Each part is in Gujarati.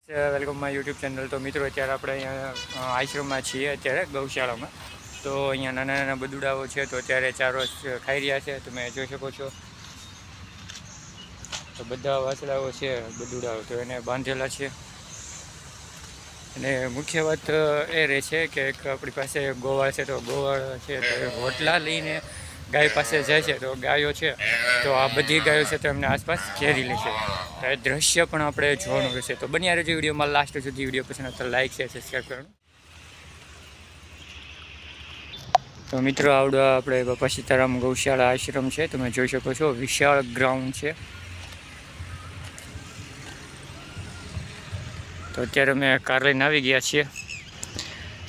Welcome my YouTube channel. તો મિત્રો અત્યારે આપણે અહીંયા આશ્રમમાં છીએ, અત્યારે ગૌશાળામાં। તો અહીંયા નાના નાના બદુડાઓ છે, તો અત્યારે ચારો ખાઈ રહ્યા છે, તમે જોઈ શકો છો। તો બધા વાછડાઓ છે બદુડાઓ, તો એને બાંધેલા છે। અને મુખ્ય વાત એ રહે છે કે એક આપણી પાસે ગોવાળ છે, તો ગોવાળ છે તો રોટલા લઈને ગાય પાસે જાય છે, તો ગાયો છે તો આ બધી ગાયો છે તો એમને આસપાસ ઘેરી લે છે। તો એ દ્રશ્ય પણ આપણે જોવાનું રહેશે। તો બન્યા રહેજો વિડીયોમાં લાસ્ટ સુધી। વિડીયો પસંદ તો લાઈક શેર સબસ્ક્રાઈબ કરવાનું। તો મિત્રો આવડો આપણે બાપા સીતારામ ગૌશાળા આશ્રમ છે, તમે જોઈ શકો છો। વિશાળ ગ્રાઉન્ડ છે। તો અત્યારે અમે કાર લઈને આવી ગયા છીએ।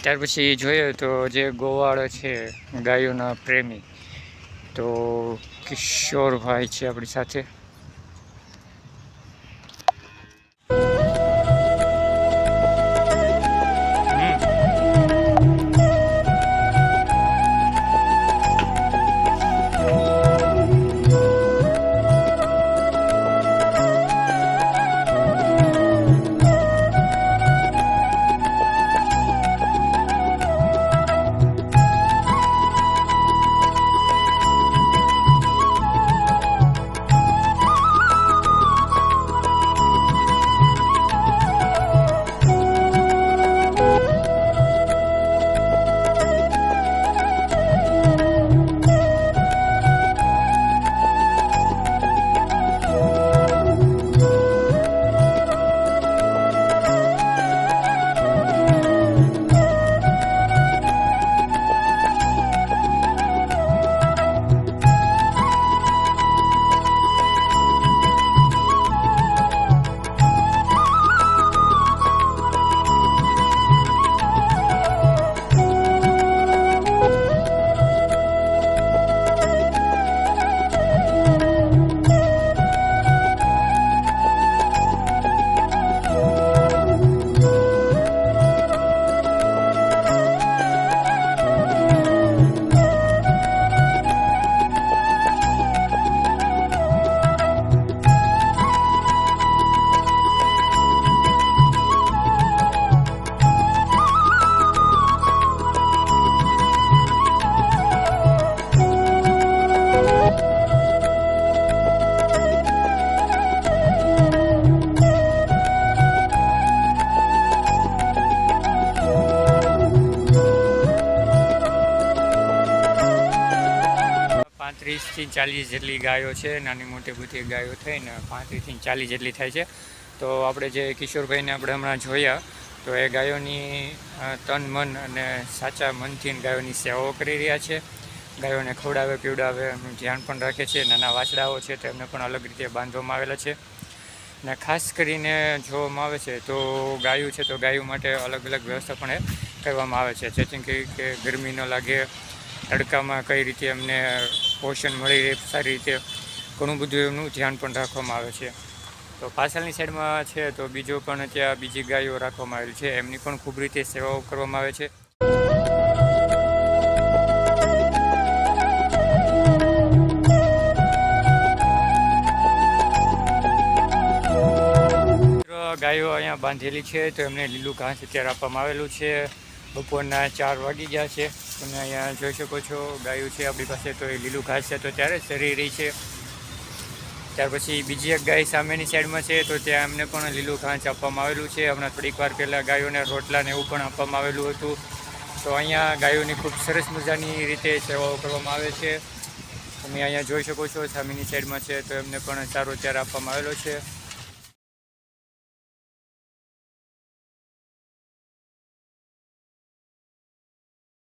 ત્યાર પછી જોઈએ તો જે ગોવાળ છે, ગાયોના પ્રેમી, તો કિશોરભાઈ છે આપણી સાથે। થી 40 જેટલી ગાયો છે, નાની મોટી બધી ગાયો થઈને 35 થી 40 જેટલી થાય છે। તો આપણે જે કિશોરભાઈને આપણે હમણાં જોયા, તો એ ગાયોની તન મન અને સાચા મનથી ગાયોની સેવાઓ કરી રહ્યા છે। ગાયોને ખવડાવે પીવડાવે, એનું ધ્યાન પણ રાખે છે। નાના વાછડાઓ છે તો એમને પણ અલગ રીતે બાંધવામાં આવેલા છે। અને ખાસ કરીને જોવામાં આવે છે તો ગાયું છે, તો ગાયો માટે અલગ અલગ વ્યવસ્થા પણ એ કરવામાં આવે છે, જેથી કે ગરમી ન લાગે, તડકામાં કઈ રીતે એમને પોષણ મળી રહે સારી રીતે, ઘણું બધું એમનું ધ્યાન પણ રાખવામાં આવે છે। તો પાછળની સાઈડમાં છે તો બીજો પણ ત્યાં બીજી ગાયો રાખવામાં આવેલી છે, એમની પણ ખૂબ રીતે સેવાઓ કરવામાં આવે છે। ગાયો અહીંયા બાંધેલી છે, તો એમને લીલું ઘાસ અત્યારે આપવામાં આવેલું છે। બપોરના 4 વાગી ગયા છે, તમે અહીંયા જોઈ શકો છો ગાયો છે આપણી પાસે, તો એ લીલું ઘાસ છે તો ત્યારે ચરી રહી છે। ત્યાર પછી બીજી એક ગાય સામેની સાઈડમાં છે, તો ત્યાં એમને પણ લીલું ઘાસ આપવામાં આવેલું છે। હમણાં થોડીક વાર પહેલાં ગાયોને રોટલા ને એવું પણ આપવામાં આવેલું હતું। તો અહીંયા ગાયોની ખૂબ સરસ મજાની રીતે સેવાઓ કરવામાં આવે છે, તમે અહીંયા જોઈ શકો છો। સામેની સાઈડમાં છે તો એમને પણ સારો ચારો આપવામાં આવેલો છે।